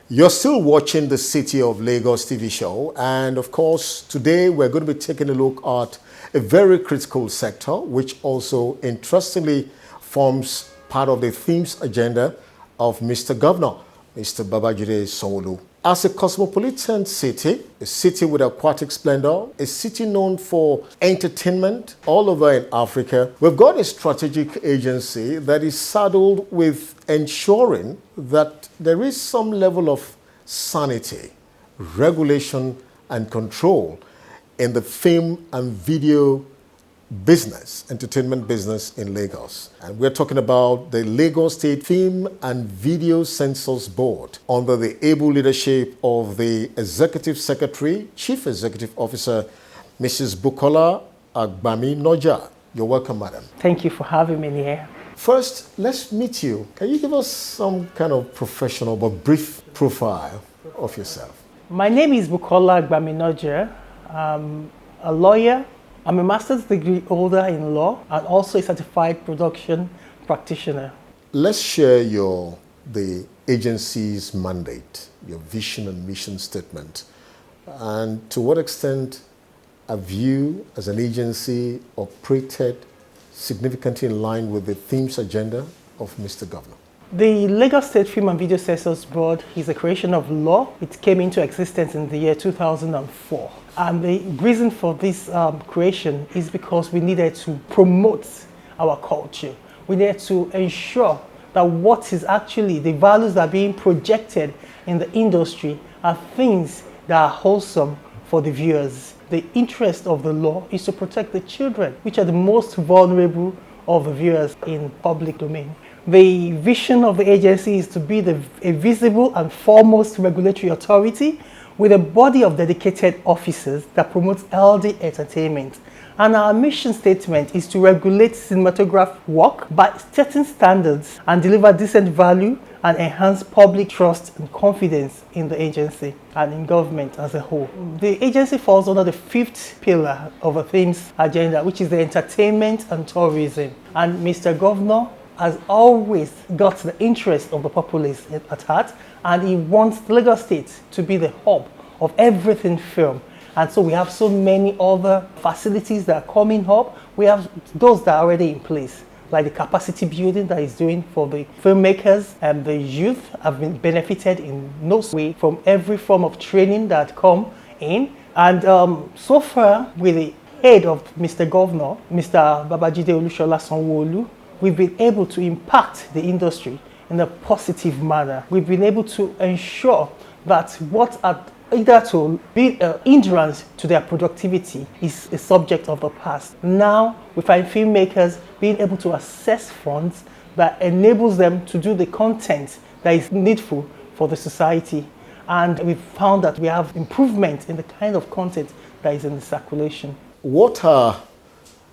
You're still watching the City of Lagos TV show, and of course, today we're going to be taking a look at a very critical sector, which also interestingly forms part of the themes agenda of Mr. Governor, Mr. Babajide Sanwo-Olu. As a cosmopolitan city, a city with aquatic splendor, a city known for entertainment all over in Africa, we've got a strategic agency that is saddled with ensuring that there is some level of sanity, regulation, and control in the film and video business, entertainment business in Lagos. And we're talking about the Lagos State Film and Video Censors Board under the able leadership of the Executive Secretary, Chief Executive Officer, Mrs. Bukola Agbami-Noja. You're welcome, madam. Thank you for having me here. First, let's meet you. Can you give us some kind of professional but brief profile of yourself? My name is Bukola Agbami-Noja. I'm a lawyer. I'm a master's degree holder in law and also a certified production practitioner. Let's share the agency's mandate, your vision and mission statement, and to what extent have you as an agency operated significantly in line with the themes agenda of Mr. Governor? The Lagos State Film and Video Censors Board is a creation of law. It came into existence in the year 2004. And the reason for this creation is because we needed to promote our culture. We needed to ensure that what is actually the values that are being projected in the industry are things that are wholesome for the viewers. The interest of the law is to protect the children, which are the most vulnerable of the viewers in public domain. The vision of the agency is to be a visible and foremost regulatory authority with a body of dedicated officers that promotes healthy entertainment. And our mission statement is to regulate cinematograph work by setting standards and deliver decent value and enhance public trust and confidence in the agency and in government as a whole. The agency falls under the fifth pillar of a themes agenda, which is the entertainment and tourism. And Mr. Governor has always got the interest of the populace at heart, and he wants Lagos State to be the hub of everything film. And so we have so many other facilities that are coming up. We have those that are already in place, like the capacity building that is doing for the filmmakers, and the youth have been benefited in no way from every form of training that come in. And so far, with the head of Mr. Governor, Mr. Babajide Sanwo-Olu, we've been able to impact the industry in a positive manner. We've been able to ensure that what are either to be an hindrance to their productivity is a subject of the past. Now we find filmmakers being able to access funds that enables them to do the content that is needful for the society. And we've found that we have improvement in the kind of content that is in the circulation. What are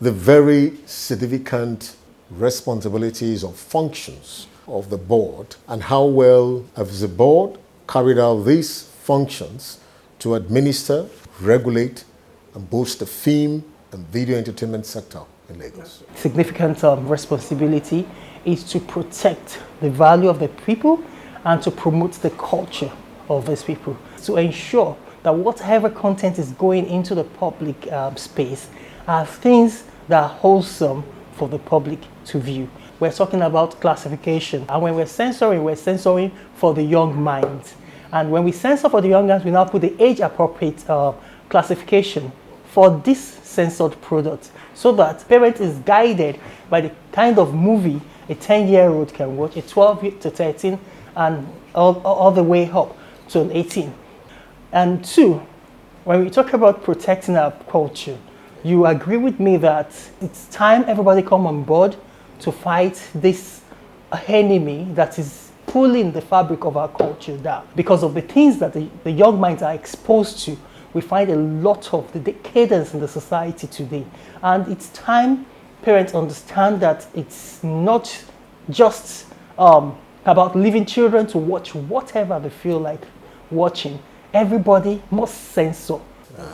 the very significant responsibilities or functions of the board, and how well has the board carried out these functions to administer, regulate, and boost the film and video entertainment sector in Lagos? Significant responsibility is to protect the value of the people and to promote the culture of these people, to ensure that whatever content is going into the public space are things that are wholesome for the public to view. We're talking about classification, and when we're censoring for the young minds. And when we censor for the young minds, we now put the age-appropriate classification for this censored product, so that parent is guided by the kind of movie a 10-year-old can watch, a 12 to 13, and all the way up to an 18. And two, when we talk about protecting our culture, you agree with me that it's time everybody come on board to fight this enemy that is pulling the fabric of our culture down. Because of the things that the young minds are exposed to, we find a lot of the decadence in the society today. And it's time parents understand that it's not just about leaving children to watch whatever they feel like watching. Everybody must censor.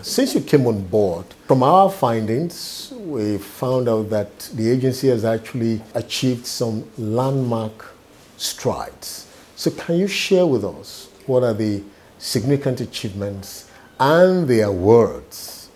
Since you came on board, from our findings, we found out that the agency has actually achieved some landmark strides. So can you share with us What are the significant achievements and the awards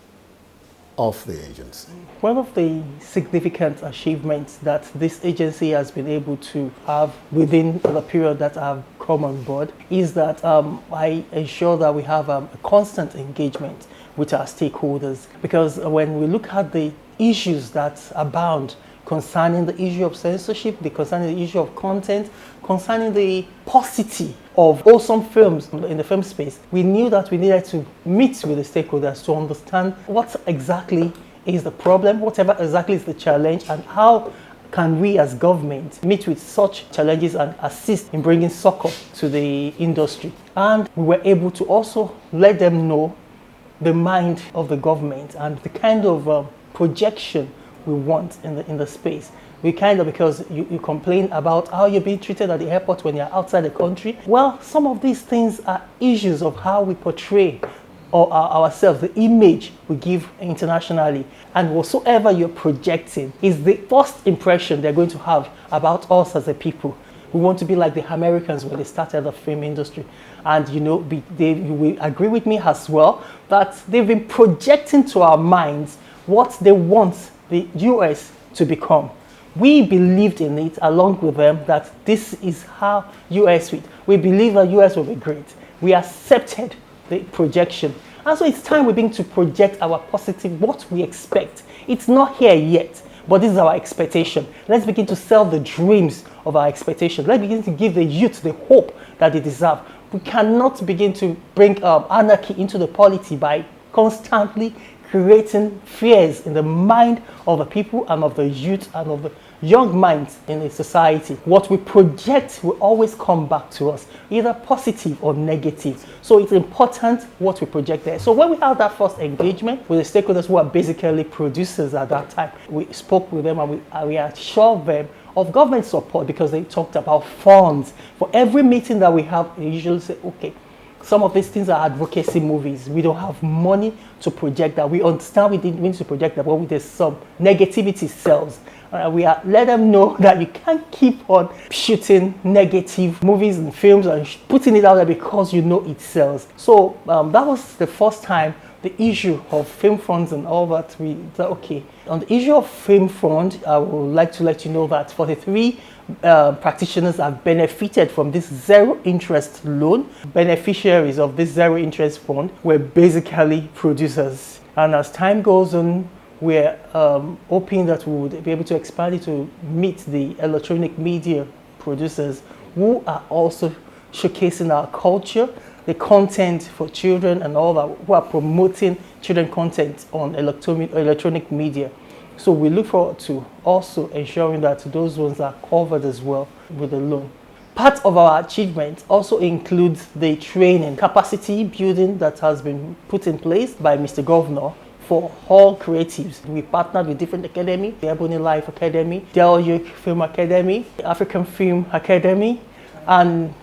of the agency? One of the significant achievements that this agency has been able to have within the period that I've come on board is that I ensure that we have a constant engagement with our stakeholders, because when we look at the issues that abound concerning the issue of censorship, concerning the issue of content, concerning the paucity of wholesome films in the film space, we knew that we needed to meet with the stakeholders to understand what exactly is the problem, whatever exactly is the challenge, and how can we as government meet with such challenges and assist in bringing succor to the industry. And we were able to also let them know the mind of the government and the kind of projection we want in the space. We kind of, because you complain about how you're being treated at the airport when you're outside the country. Well, some of these things are issues of how we portray ourselves, the image we give internationally, and whatsoever you're projecting is the first impression they're going to have about us as a people. We want to be like the Americans when they started the film industry. And you know, you will agree with me as well that they've been projecting to our minds what they want the US to become. We believed in it along with them, that this is how US will. We believe that US will be great. We accepted the projection. And so it's time we begin to project our positive, what we expect. It's not here yet, but this is our expectation. Let's begin to sell the dreams of our expectation. Let's begin to give the youth the hope that they deserve. We cannot begin to bring anarchy into the polity by constantly creating fears in the mind of the people and of the youth and of the young minds in the society. What we project will always come back to us, either positive or negative. So it's important what we project there. So when we had that first engagement with the stakeholders who are basically producers at that time, we spoke with them and we assured them of government support, because they talked about funds. For every meeting that we have, they usually say, okay, some of these things are advocacy movies. We don't have money to project that. We understand we didn't mean to project that, but there's some negativity sells. We let them know that you can't keep on shooting negative movies and films and putting it out there because you know it sells. So that was the first time the issue of film funds and all that, we thought, okay. On the issue of film fund, I would like to let you know that 43 practitioners have benefited from this zero interest loan. Beneficiaries of this zero interest fund were basically producers. And as time goes on, we're hoping that we would be able to expand it to meet the electronic media producers who are also showcasing our culture, the content for children and all that, who are promoting children content on electronic media. So we look forward to also ensuring that those ones are covered as well with the loan. Part of our achievement also includes the training, capacity building that has been put in place by Mr. Governor for all creatives. We partnered with different academies, the Ebony Life Academy, Del York Film Academy, the African Film Academy, and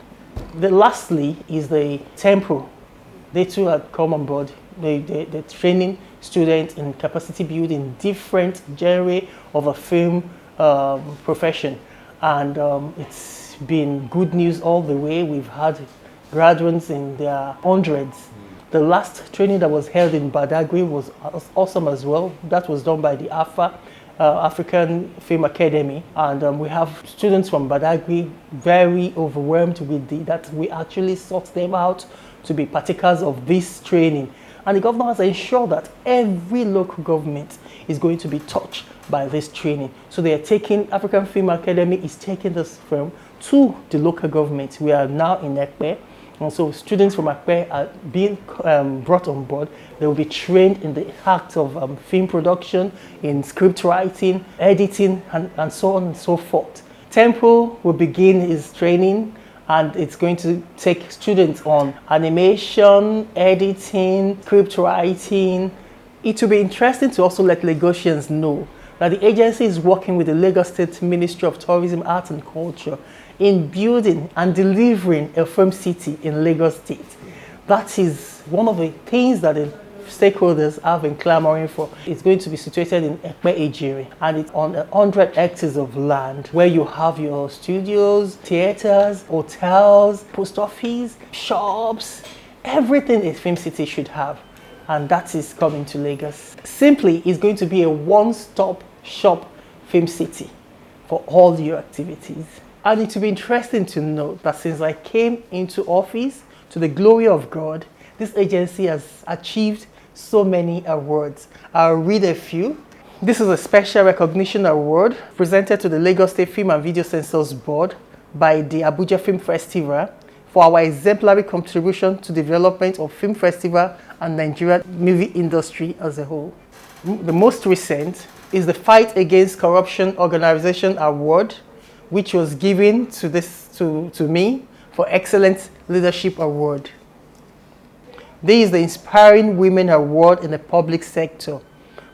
lastly is the Temple. They too had come on board. They're training students in capacity building, different genre of a film profession. And it's been good news all the way. We've had graduates in their hundreds. The last training that was held in Badagry was awesome as well. That was done by the African Film Academy, and we have students from Badagry very overwhelmed with that we actually sought them out to be partakers of this training. And the governor has ensured that every local government is going to be touched by this training. So they are taking, African Film Academy is taking this film to the local government. We are now in Ekpe. And so students from Akpe are being brought on board. They will be trained in the act of film production, in script writing, editing, and so on and so forth. Temple will begin his training, and it's going to take students on animation, editing, script writing. It will be interesting to also let Lagosians know that the agency is working with the Lagos State Ministry of Tourism, Arts and Culture in building and delivering a film city in Lagos State. That is one of the things that the stakeholders have been clamoring for. It's going to be situated in Ekpe Ejiri, and it's on 100 hectares of land where you have your studios, theaters, hotels, post office, shops, everything a film city should have. And that is coming to Lagos. Simply, it's going to be a one-stop shop film city for all your activities. And it will be interesting to note that since I came into office, to the glory of God, this agency has achieved so many awards. I'll read a few. This is a special recognition award presented to the Lagos State Film and Video Censors Board by the Abuja Film Festival for our exemplary contribution to the development of film festival and Nigerian movie industry as a whole. The most recent is the Fight Against Corruption Organization Award, which was given to me for Excellent Leadership Award. This is the Inspiring Women Award in the Public Sector,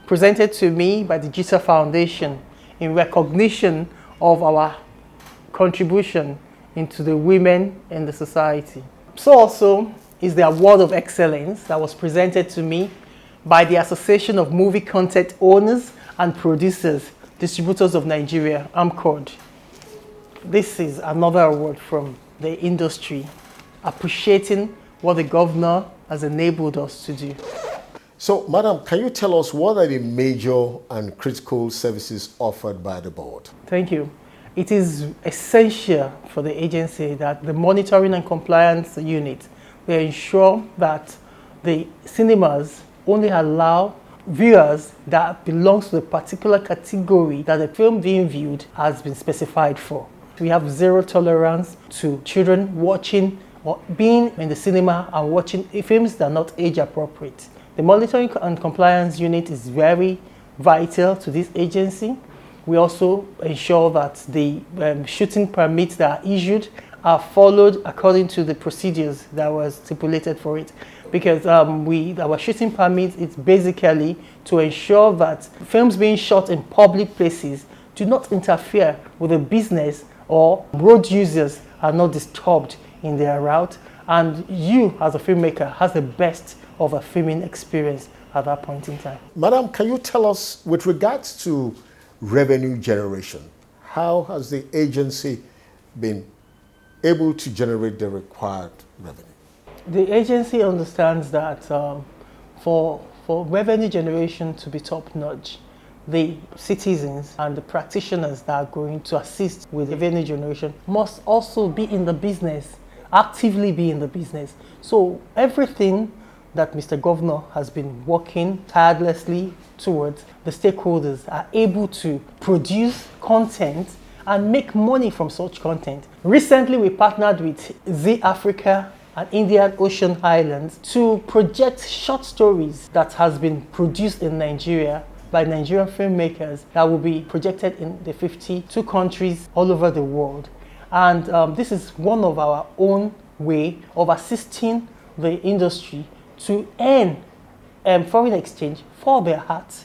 presented to me by the GITA Foundation in recognition of our contribution into the women in the society. So also is the Award of Excellence that was presented to me by the Association of Movie Content Owners and Producers, Distributors of Nigeria, AMCOD. This is another award from the industry, appreciating what the governor has enabled us to do. So, Madam, can you tell us what are the major and critical services offered by the board? Thank you. It is essential for the agency that the monitoring and compliance unit will ensure that the cinemas only allow viewers that belongs to the particular category that the film being viewed has been specified for. We have zero tolerance to children watching or being in the cinema and watching films that are not age appropriate. The monitoring and compliance unit is very vital to this agency. We also ensure that the shooting permits that are issued are followed according to the procedures that was stipulated for it. Because our shooting permit is basically to ensure that films being shot in public places do not interfere with the business or road users are not disturbed in their route, and you as a filmmaker has the best of a filming experience at that point in time. Madam, can you tell us, with regards to revenue generation, how has the agency been able to generate the required revenue? The agency understands that for revenue generation to be top-notch, the citizens and the practitioners that are going to assist with revenue generation must also be in the business, actively be in the business. So everything that Mr. Governor has been working tirelessly towards, the stakeholders are able to produce content and make money from such content. Recently, we partnered with Z Africa and Indian Ocean Islands to project short stories that has been produced in Nigeria by Nigerian filmmakers that will be projected in the 52 countries all over the world. And this is one of our own way of assisting the industry to earn foreign exchange for their art.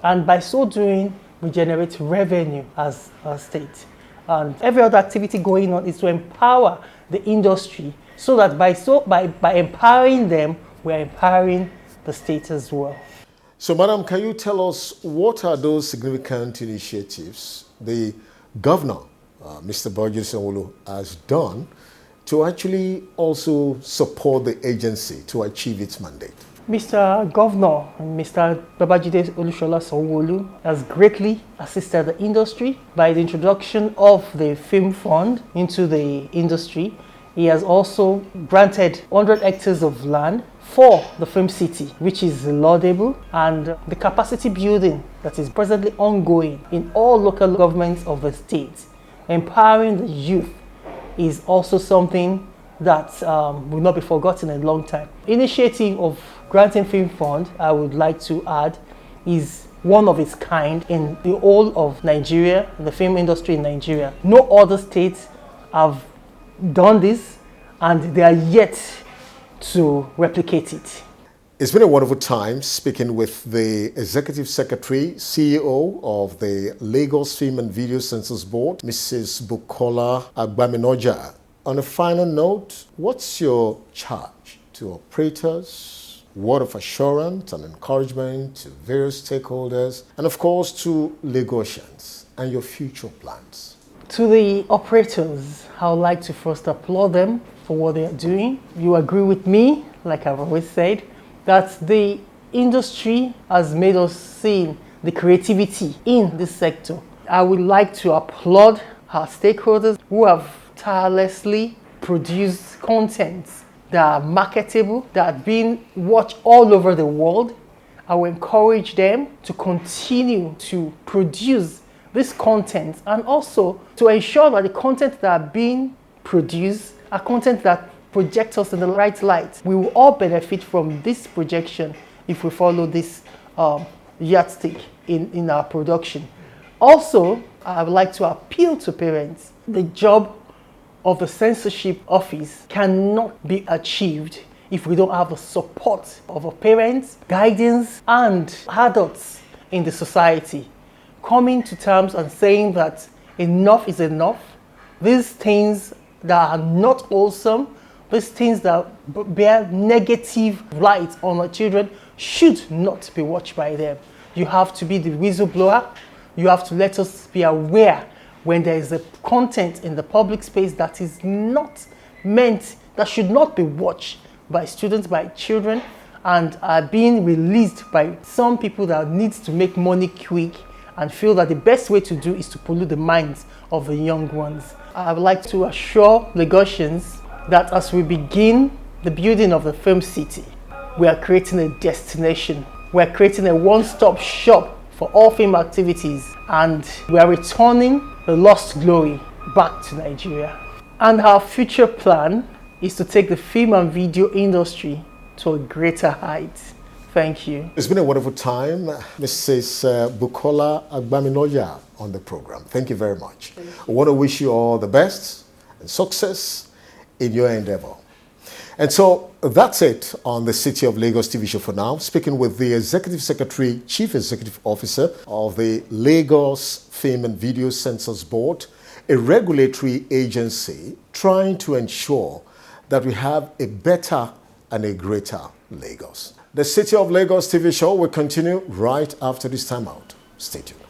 And by so doing, we generate revenue as a state. And every other activity going on is to empower the industry so that by empowering them, we're empowering the state as well. So, Madam, can you tell us what are those significant initiatives the governor, Mr. Borges Sanwo-Olu, has done to actually also support the agency to achieve its mandate? Mr. Governor, Mr. Babajide Olusola Sanwo-Olu has greatly assisted the industry by the introduction of the film fund into the industry. He has also granted 100 hectares of land for the film city, which is laudable, and the capacity building that is presently ongoing in all local governments of the state, empowering the youth, is also something that will not be forgotten in a long time. Initiative of granting film fund, I would like to add, is one of its kind in the whole of Nigeria, the film industry in Nigeria. No other states have done this, and they are yet to replicate it. It's been a wonderful time speaking with the Executive Secretary, CEO of the Lagos Film and Video Censors Board, Mrs. Bukola Agbaminoja. On a final note, what's your charge to operators, word of assurance and encouragement to various stakeholders and of course to Lagosians and your future plans? To the operators, I would like to first applaud them for what they are doing. You agree with me, like I've always said, that the industry has made us see the creativity in this sector. I would like to applaud our stakeholders who have tirelessly produced content that are marketable, that are being watched all over the world. I will encourage them to continue to produce this content and also to ensure that the content that are being produced are content that project us in the right light. We will all benefit from this projection if we follow this yardstick in our production. Also, I would like to appeal to parents. The job of the censorship office cannot be achieved if we don't have the support of our parents, guidance, and adults in the society coming to terms and saying that enough is enough. These things that are not wholesome, these things that bear negative light on our children should not be watched by them. You have to be the whistleblower. You have to let us be aware when there is a content in the public space that is not meant, that should not be watched by students, by children, and are being released by some people that need to make money quick and feel that the best way to do is to pollute the minds of the young ones. I would like to assure Lagosians that as we begin the building of the film city, we are creating a destination. We are creating a one-stop shop for all film activities, and we are returning the lost glory back to Nigeria. And our future plan is to take the film and video industry to a greater height. Thank you. It's been a wonderful time. Mrs. Bukola Agbaminoya on the program. Thank you very much. I want to wish you all the best and success in your endeavor. And so that's it on the City of Lagos TV show for now. Speaking with the Executive Secretary, Chief Executive Officer of the Lagos Film and Video Censors Board, a regulatory agency trying to ensure that we have a better and a greater Lagos. The City of Lagos TV show will continue right after this time out. Stay tuned.